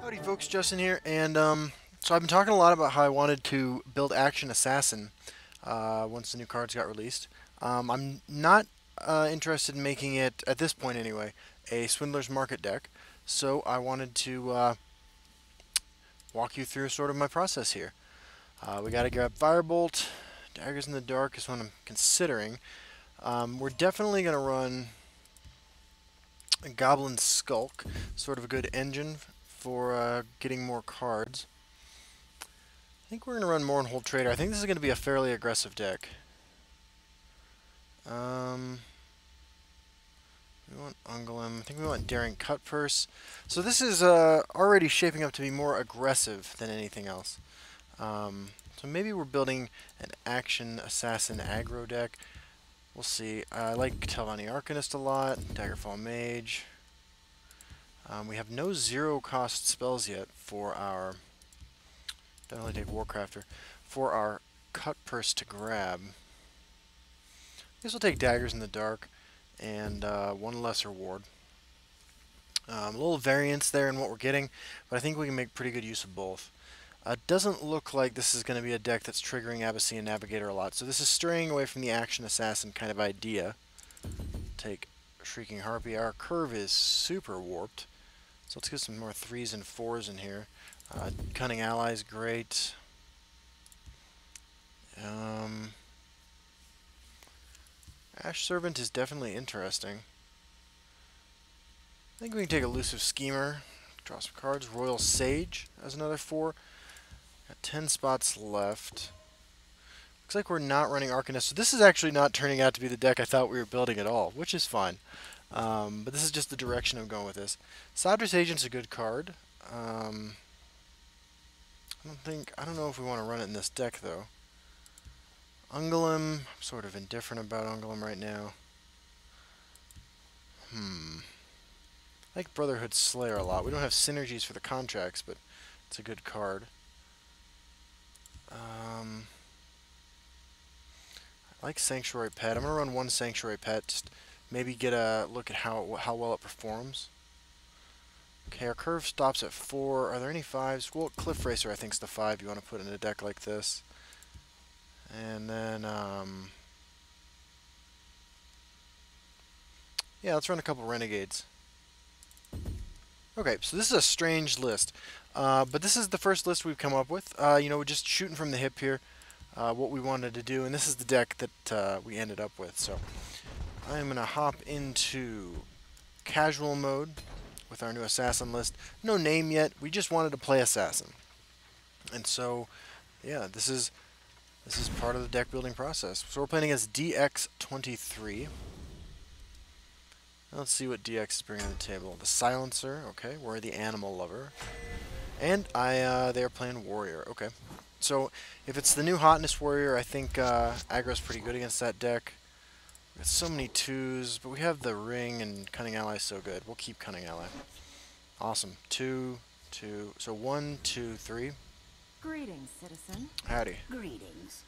Howdy folks, Justin here, and so I've been talking a lot about how I wanted to build Action Assassin once the new cards got released. I'm not interested in making it, at this point anyway, a Swindler's Market deck, so I wanted to walk you through sort of my process here. We got to grab Firebolt, Daggers in the Dark is what I'm considering. We're definitely going to run a Goblin Skulk, sort of a good engine for getting more cards. I think we're going to run Mournhold Trader. I think this is going to be a fairly aggressive deck. We want Ungolem. I think we want Daring Cutpurse. So this is already shaping up to be more aggressive than anything else. So maybe we're building an Action Assassin aggro deck. We'll see. I like Telvanni Arcanist a lot. Daggerfall Mage. We have no zero-cost spells yet for our... Definitely take Warcrafter. For our Cutpurse to grab. I guess we'll take Daggers in the Dark and one Lesser Ward. A little variance there in what we're getting, but I think we can make pretty good use of both. Doesn't look like this is going to be a deck that's triggering Abyssinian Navigator a lot, so this is straying away from the Action Assassin kind of idea. Take Shrieking Harpy. Our curve is super warped, so let's get some more 3s and 4s in here. Cunning Ally is great. Ash Servant is definitely interesting. I think we can take Elusive Schemer, draw some cards. Royal Sage as another 4. Got 10 spots left. Looks like we're not running Arcanist, so this is actually not turning out to be the deck I thought we were building at all, which is fine. But this is just the direction I'm going with this. Sodra's Agent's a good card. I don't know if we want to run it in this deck though. Ungolem, I'm sort of indifferent about Ungolem right now. I like Brotherhood Slayer a lot. We don't have synergies for the contracts, but it's a good card. I like Sanctuary Pet. I'm going to run one Sanctuary Pet, just maybe get a look at how well it performs. Okay, our curve stops at 4. Are there any 5s? Well, Cliff Racer I think is the 5 you want to put in a deck like this. And then, yeah, let's run a couple Renegades. Okay, so this is a strange list, but this is the first list we've come up with. You know, we're just shooting from the hip here, what we wanted to do, and this is the deck that we ended up with. So I'm going to hop into casual mode with our new Assassin list. No name yet, we just wanted to play Assassin. And so, yeah, this is part of the deck building process. So we're playing against DX23. Let's see what DX is bringing to the table. The Silencer, okay, we're the Animal Lover. And they're playing Warrior, okay. So if it's the new Hotness Warrior, I think Aggro's pretty good against that deck. We got so many 2s, but we have the Ring and Cunning Ally so good. We'll keep Cunning Ally. Awesome. 2, 2, so 1, 2, 3. Greetings, citizen. Howdy. Greetings.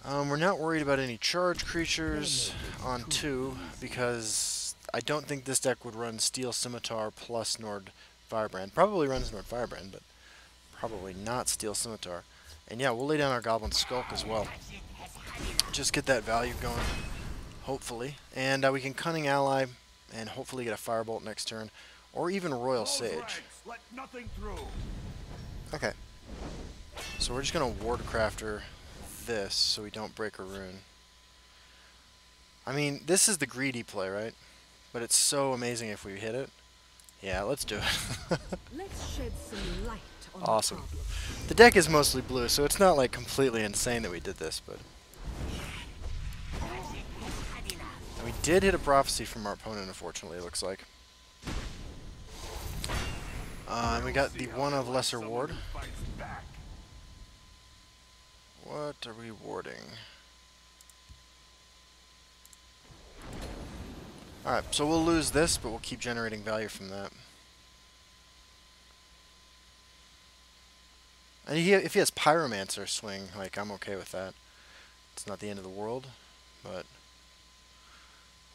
We're not worried about any charge creatures on 2 because I don't think this deck would run Steel Scimitar plus Nord Firebrand. Probably runs Nord Firebrand, but probably not Steel Scimitar. And yeah, we'll lay down our Goblin Skulk as well. Just get that value going, hopefully. And we can Cunning Ally and hopefully get a Firebolt next turn, or even Royal Sage. Okay. So we're just going to Wardcrafter this so we don't break a rune. I mean, this is the greedy play, right? But it's so amazing if we hit it. Yeah, let's do it. Let's shed some light on Awesome. the problem. The deck is mostly blue, so it's not like completely insane that we did this, but we did hit a prophecy from our opponent, unfortunately, it looks like. And we got the one of Lesser Ward. What are we warding? Alright, so we'll lose this, but we'll keep generating value from that. And if he has Pyromancer swing, like, I'm okay with that. It's not the end of the world, but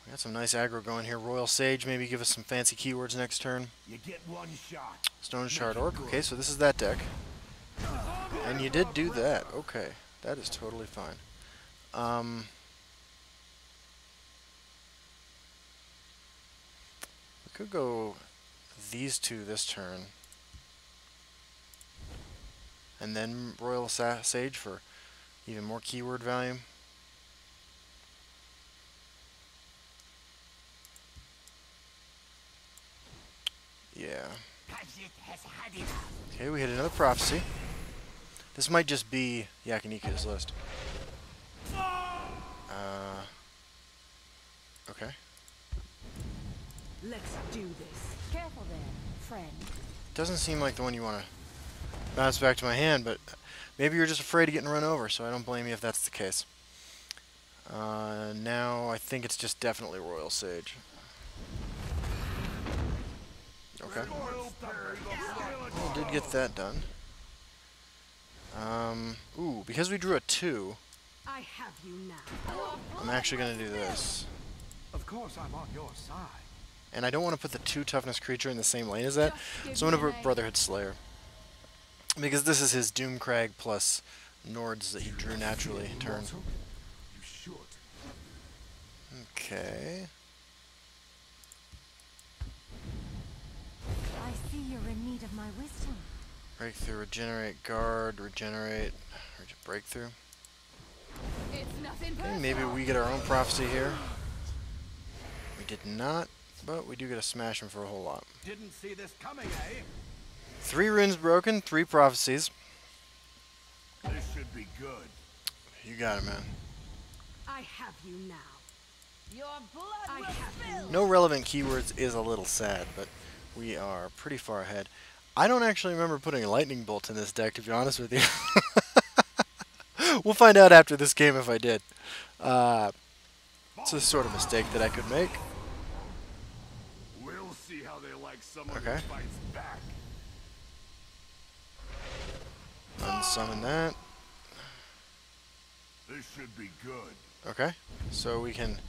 we got some nice aggro going here. Royal Sage, maybe give us some fancy keywords next turn. You get one shot. Stone Make Shard it Orc. good. Okay, so this is that deck. And you did do that. Okay, that is totally fine. We could go these two this turn. And then Royal Sage for even more keyword value. Yeah. Okay, we hit another prophecy. This might just be Yakinika's list. Okay. Let's do this. Careful there, friend. Doesn't seem like the one you want to bounce back to my hand, but maybe you're just afraid of getting run over, so I don't blame you if that's the case. Now I think it's just definitely Royal Sage. Okay. We did get that done. Ooh, because we drew a 2, I have you now. I'm actually going to do this. Of course I'm on your side. And I don't want to put the 2 toughness creature in the same lane as that, so I'm going to put Brotherhood Slayer. Because this is his Doomcrag plus Nords that he drew naturally turn. You should. Okay. I see you're in need of my wisdom. Breakthrough, regenerate, guard, regenerate, breakthrough. It's nothing Okay, maybe we get our own prophecy here. We did not, but we do get a smash him for a whole lot. Didn't see this coming, eh? 3 runes broken, 3 prophecies. This should be good. You got it, man. I have you now. Your blood I will have spill. No relevant keywords is a little sad, but we are pretty far ahead. I don't actually remember putting a lightning bolt in this deck, to be honest with you. We'll find out after this game if I did. It's a sort of mistake that I could make. We'll see how they like someone Okay. who fights back. Unsummon that. This should be good. Okay, so we can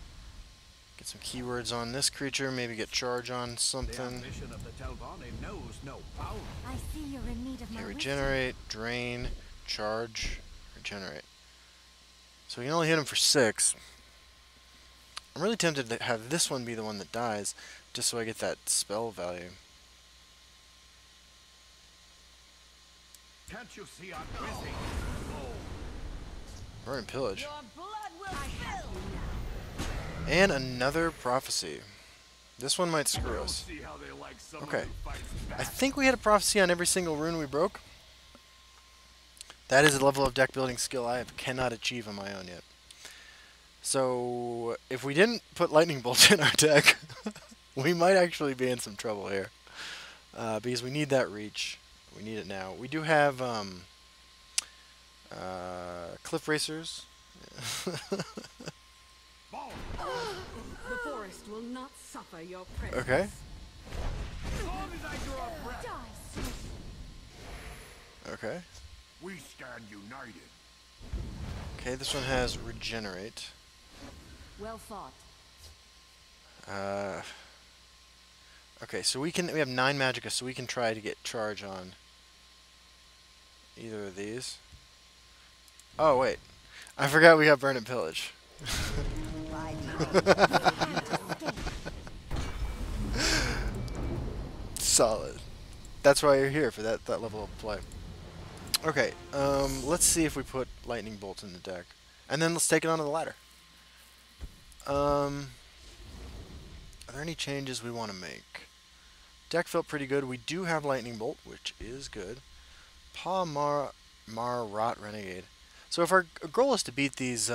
get some keywords on this creature, maybe get charge on The something. ambition of the Telvanni knows no bounds. I see you're in need of my Okay, wisdom. regenerate, drain, charge, regenerate. So we can only hit him for 6. I'm really tempted to have this one be the one that dies, just so I get that spell value. Can't you see I'm busy? Oh, Burn and pillage. Your blood will spill. And another prophecy. This one might screw we'll us. see how they like someone Okay. who fights I back. think we had a prophecy on every single rune we broke. That is a level of deck building skill I cannot achieve on my own yet. So if we didn't put lightning bolts in our deck, we might actually be in some trouble here. Because we need that reach. We need it now. We do have cliff racers. Ball. The forest will not suffer your presence. Okay. As long as I draw breath, Die, sweet. Okay. we stand united. Okay, this one has regenerate. Well fought. Okay, so we have 9 magicka, so we can try to get charge on either of these. Oh wait, I forgot we got burn and pillage. Solid. That's why you're here, for that level of play. Okay, let's see if we put lightning bolt in the deck, and then let's take it onto the ladder. Are there any changes we want to make? Deck felt pretty good. We do have lightning bolt, which is good. Mar Rot Renegade. So if our goal is to beat these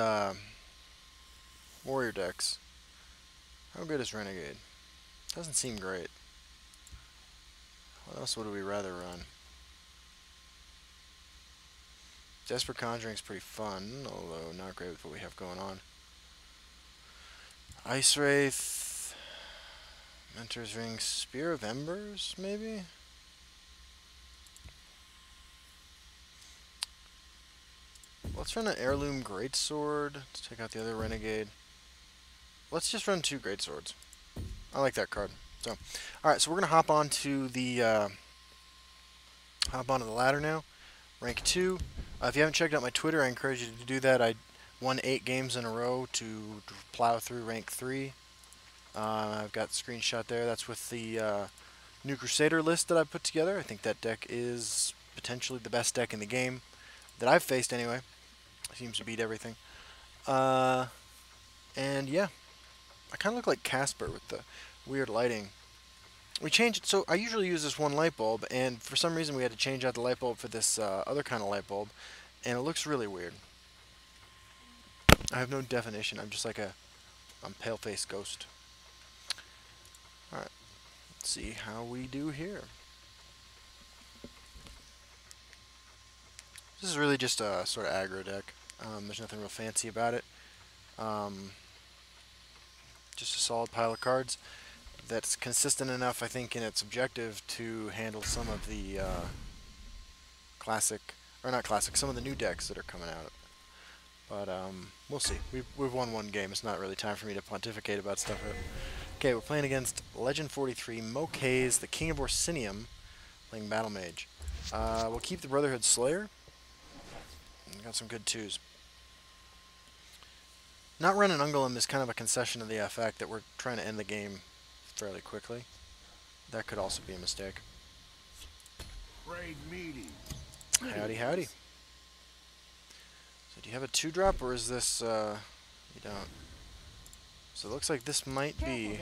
warrior decks, how good is Renegade? Doesn't seem great. What else would we rather run? Desperate Conjuring's pretty fun, although not great with what we have going on. Ice Wraith, Mentor's Ring, Spear of Embers, maybe? Let's run an heirloom greatsword to take out the other renegade. Let's just run 2 greatswords. I like that card. So, all right. So we're gonna hop onto the ladder now. Rank 2. If you haven't checked out my Twitter, I encourage you to do that. I won 8 games in a row to plow through rank 3. I've got the screenshot there. That's with the new Crusader list that I put together. I think that deck is potentially the best deck in the game that I've faced anyway. Seems to beat everything. And yeah, I kind of look like Casper with the weird lighting. We changed, so I usually use this one light bulb, and for some reason we had to change out the light bulb for this other kind of light bulb, and it looks really weird. I have no definition. I'm just like I'm pale-faced ghost. Alright, let's see how we do here. This is really just a sort of aggro deck. There's nothing real fancy about it. Just a solid pile of cards that's consistent enough, I think, in its objective to handle some of the some of the new decks that are coming out. But we'll see. We've won 1 game. It's not really time for me to pontificate about stuff. Okay, we're playing against Legend 43, Mokays, the King of Orsinium, playing Battle Mage. We'll keep the Brotherhood Slayer. Got some good 2s. Not running Ungolem is kind of a concession of the fact that we're trying to end the game fairly quickly. That could also be a mistake. Trade meeting. Howdy, howdy. So do you have a 2-drop, or is this, you don't? So it looks like this might be,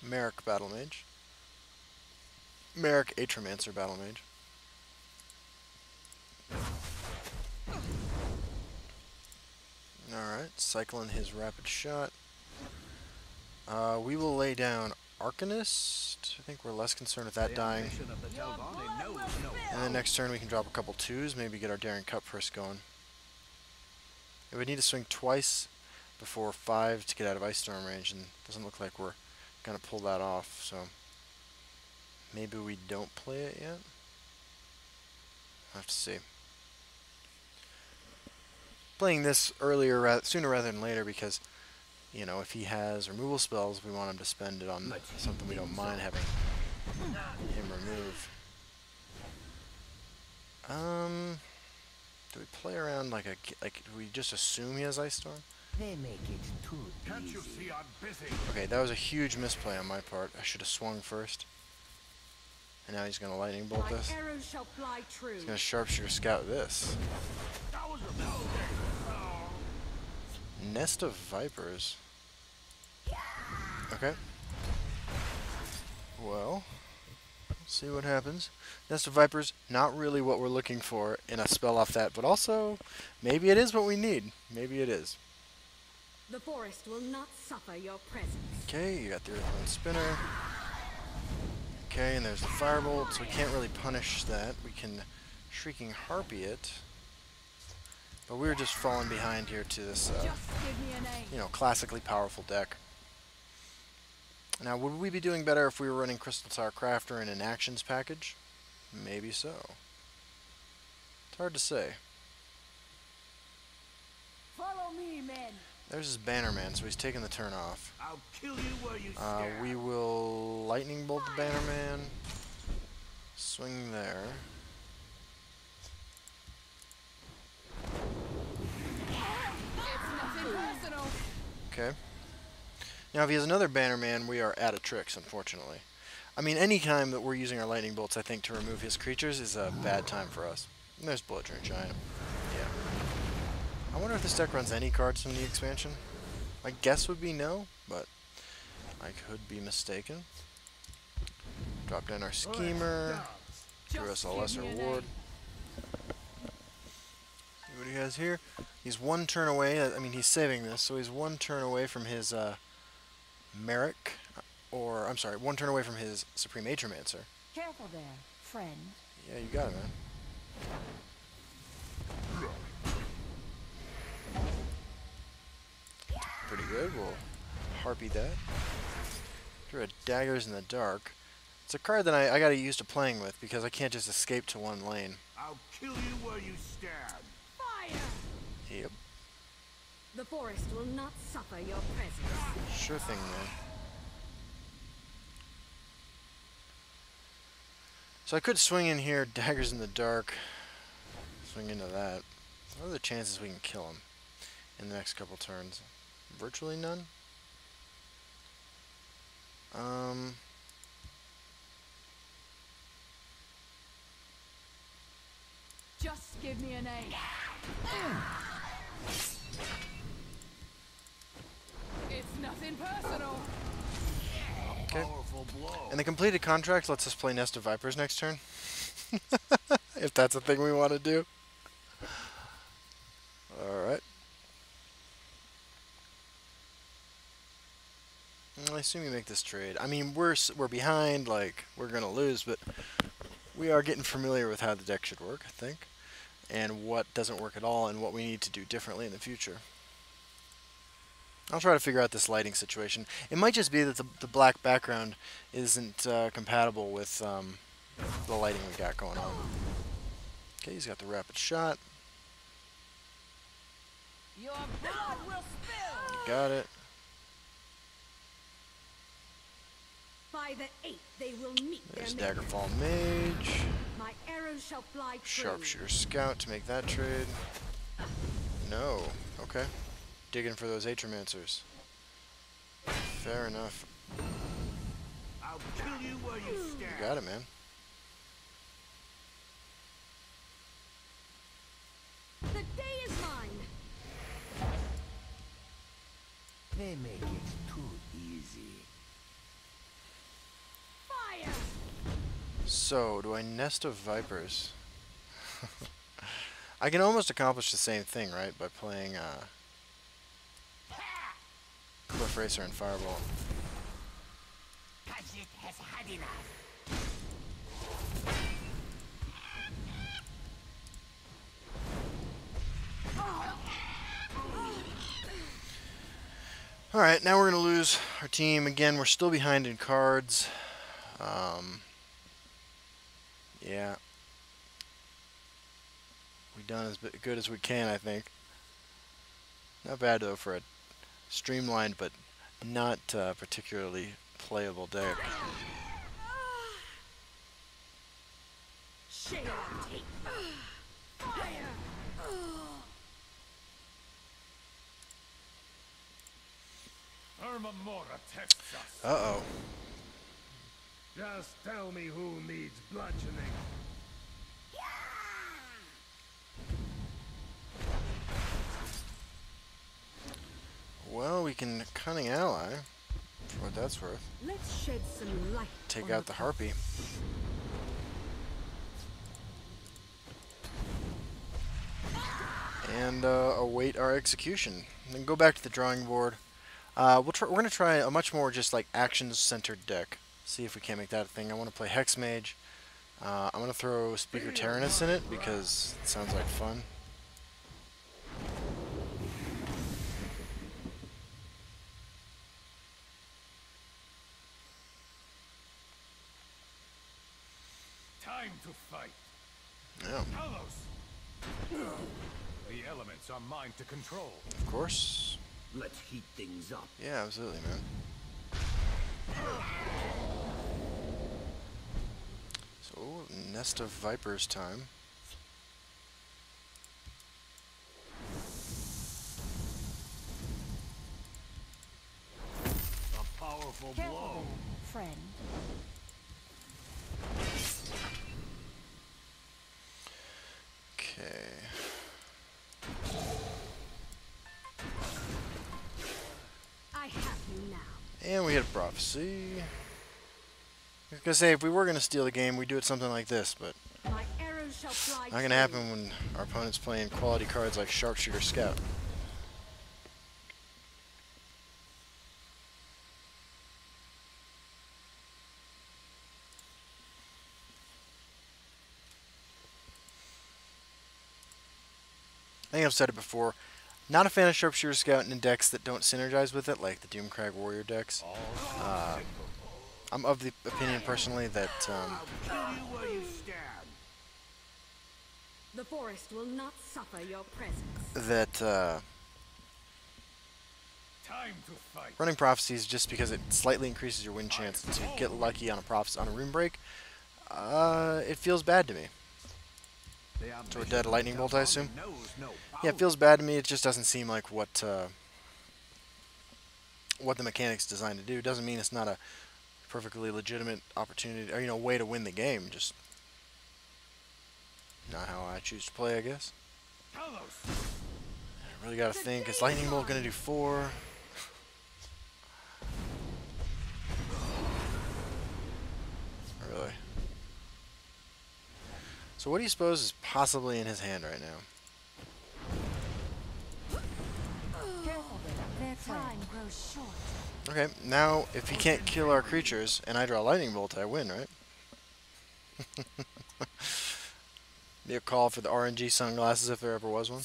Merrick Battle Mage. Merrick Atromancer Battle Mage. Alright, cycling his rapid shot. We will lay down Arcanist. I think we're less concerned with that dying. And then next turn we can drop a couple 2s, maybe get our Daring Cut Purse going. It would need to swing twice before 5 to get out of Ice Storm range, and it doesn't look like we're going to pull that off, so maybe we don't play it yet. I'll have to see. Playing this sooner rather than later because, you know, if he has removal spells, we want him to spend it on something we don't mind having him remove. Do we play around like do we just assume he has Ice Storm? They make it too Can't easy. you see I'm busy? Okay, that was a huge misplay on my part. I should have swung first. And now he's going to Lightning Bolt My this. arrows shall fly true. He's going to Sharpshooter Scout this. That was a mistake. Oh. Nest of Vipers. Okay. Well, let's see what happens. Nest of Vipers, not really what we're looking for in a spell off that, but also, maybe it is what we need. Maybe it is. The forest will not suffer your presence. Okay, you got the Earthbound Spinner. Okay, and there's the Firebolt, so we can't really punish that. We can Shrieking Harpy it. But we're just falling behind here to this, Just give me a name. you know, classically powerful deck. Now, would we be doing better if we were running Crystal Tower Crafter in an actions package? Maybe so. It's hard to say. Follow me, men. There's his Bannerman, so he's taking the turn off. I'll kill you where you stand. We will Lightning Bolt the Bannerman. Swing there. Okay. Now, if he has another Bannerman, we are out of tricks, unfortunately. I mean, any time that we're using our Lightning Bolts, I think, to remove his creatures is a bad time for us. And there's Bullet Train Giant. Yeah. I wonder if this deck runs any cards from the expansion. My guess would be no, but I could be mistaken. Drop down our Schemer. Give us a lesser ward. See what he has here. He's 1 turn away. I mean, he's saving this, so he's 1 turn away from his Merrick, or I'm sorry, 1 turn away from his Supreme Atromancer. Careful there, friend. Yeah, you got it, man. Pretty good. We'll harpy that. Drew a Daggers in the Dark. It's a card that I gotta use to playing with because I can't just escape to one lane. I'll kill you where you stand. Fire! Yep. The forest will not suffer your presence. Sure thing, man. So I could swing in here, daggers in the dark. Swing into that. What are the chances we can kill him in the next couple turns? Virtually none? Just give me an aim. It's nothing personal. Okay. Powerful blow. And the completed contract lets us play Nest of Vipers next turn. If that's a thing we want to do. Alright. I assume you make this trade. I mean, we're behind, like, we're going to lose, but we are getting familiar with how the deck should work, I think. And what doesn't work at all, and what we need to do differently in the future. I'll try to figure out this lighting situation. It might just be that the black background isn't compatible with the lighting we got going on. Okay, he's got the rapid shot. Your blood will spill. You got it. By the 8th, they will meet There's their maker. Daggerfall Mage. My arrows shall fly true. Sharpshooter Scout to make that trade. No. Okay. Digging for those Atromancers. Fair enough. I'll kill you where you You stand. got it, man. The day is mine. They make it too easy. Fire! So, do I Nest of Vipers? I can almost accomplish the same thing, right? By playing Cliff Racer and Fireball. Gadget has had enough. Alright, now we're going to lose our team. Again, we're still behind in cards. Yeah. We've done as good as we can, I think. Not bad, though, for a streamlined but not particularly playable deck. Share take. Fire! Mora tests us. Uh-oh. Just tell me who needs bludgeoning. Well, we can Cunning Ally, for what that's worth. Let's shed some light. Take on out the Harpy. And await our execution. And then go back to the drawing board. We're going to try a much more just like actions-centered deck. See if we can't make that a thing. I want to play Hex Mage. I'm going to throw Speaker Tyrannus in it because it sounds like fun. Time to fight. Yeah, Talos! The elements are mine to control. of course. Let's heat things up. Yeah, absolutely, man. So, Nest of Vipers time. A powerful blow. Careful, friend. Okay. I have you now. And we hit a Prophecy. I was going to say, if we were going to steal the game, we'd do it something like this, but My arrows shall fly not going to happen when our opponent's playing quality cards like Sharpshooter Scout. I think I've said it before. Not a fan of Sharpshooter Scout in decks that don't synergize with it, like the Doomcrag Warrior decks. I'm of the opinion personally that I'll kill you where you stand. The forest will not suffer your presence. Time to fight. running prophecies just because it slightly increases your win chance to get lucky on a rune break. It feels bad to me. So we're dead lightning bolt, I assume. Yeah, it feels bad to me. It just doesn't seem like what the mechanic's designed to do. Doesn't mean it's not a perfectly legitimate opportunity, or way to win the game. Just not how I choose to play, I guess. I really gotta think. Is lightning bolt gonna do 4? Really? So what do you suppose is possibly in his hand right now? Their time grows short. Okay, now if he can't kill our creatures and I draw lightning bolt, I win, right? Be a call for the RNG sunglasses if there ever was one.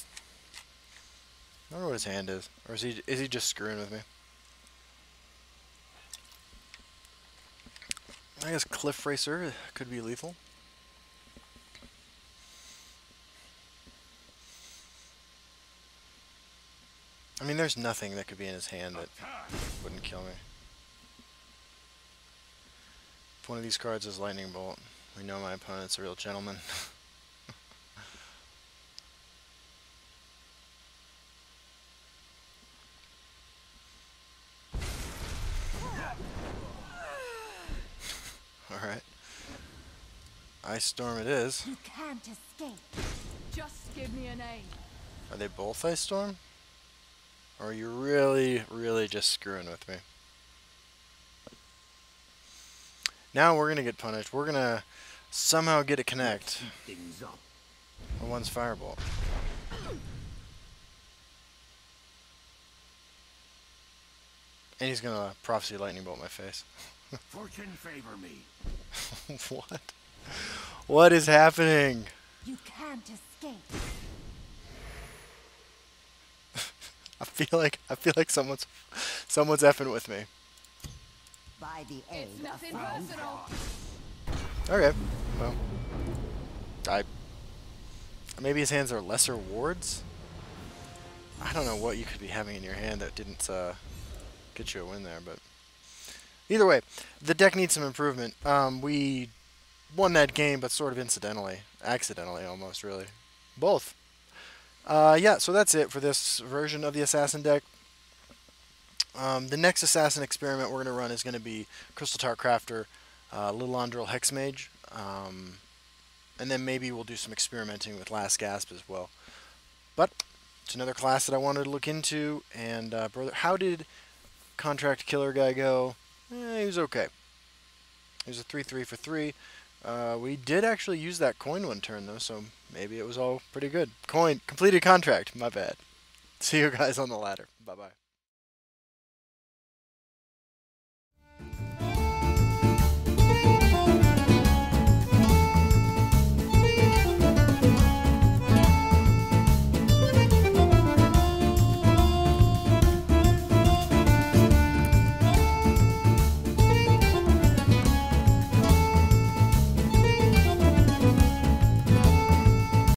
I don't know what his hand is, or is he just screwing with me? I guess Cliff Racer could be lethal. I mean, there's nothing that could be in his hand that wouldn't kill me. If one of these cards is lightning bolt, we know my opponent's a real gentleman. Alright. Ice Storm it is. You can't escape. Just give me a name. Are they both Ice Storm? Or are you really, really just screwing with me? Now we're gonna get punished. We're gonna somehow get a connect. Heat things up. Well, one's Firebolt. And he's gonna Prophecy Lightning Bolt my face. Fortune favor me. What? What is happening? You can't escape. I feel like someone's effing with me. By the aid It's nothing personal. Okay. Well, maybe his hands are lesser wards. I don't know what you could be having in your hand that didn't get you a win there, but either way, the deck needs some improvement. We won that game, but sort of incidentally, accidentally almost, really, both. Yeah, so that's it for this version of the Assassin deck. The next Assassin experiment we're going to run is going to be Crystal Tart Crafter, Lilandril Hexmage, and then maybe we'll do some experimenting with Last Gasp as well. But it's another class that I wanted to look into, and brother, how did Contract Killer guy go? He was okay. He was a 3/3 for 3. We did actually use that coin one turn though, so maybe it was all pretty good. Coin, completed contract, my bad. See you guys on the ladder. Bye-bye.